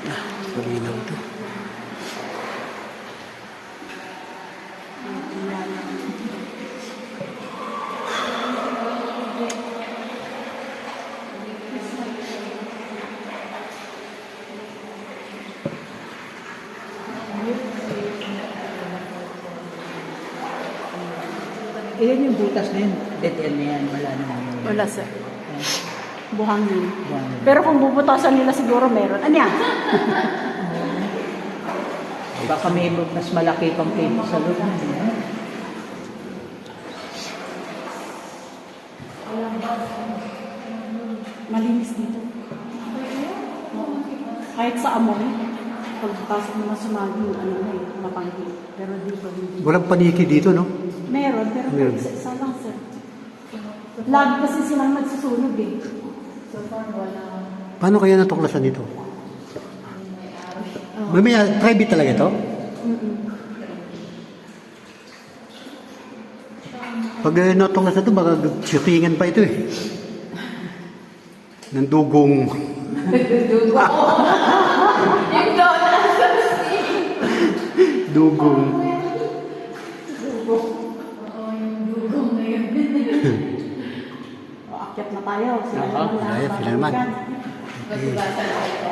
Malinaw to. Iyan yung butas na yun. Dead end na yan. Wala naman. Wala, sir. Buhangin. Buhangin. Pero kung bubutasan nila siguro meron. Ano yan? Baka may mas malaki pang paper sa loob. Malinis dito. Kahit sa amoy, pagpasok mo na sumagi yung ano na eh, mapanghi. Pero dito hindi. Walang paniki dito, no? Meron, pero Meron. isa lang, sir. Lagi kasi silang nagsusunog eh. So far, wala. Paano kaya natuklasan ito? May private talaga ito? Pag natuklasan ito, baka shootingan pa ito eh. Ng dugong. Dugong. O, akyat na tayo. Sila Oo, naman. sila naman. Magbabasa na ito.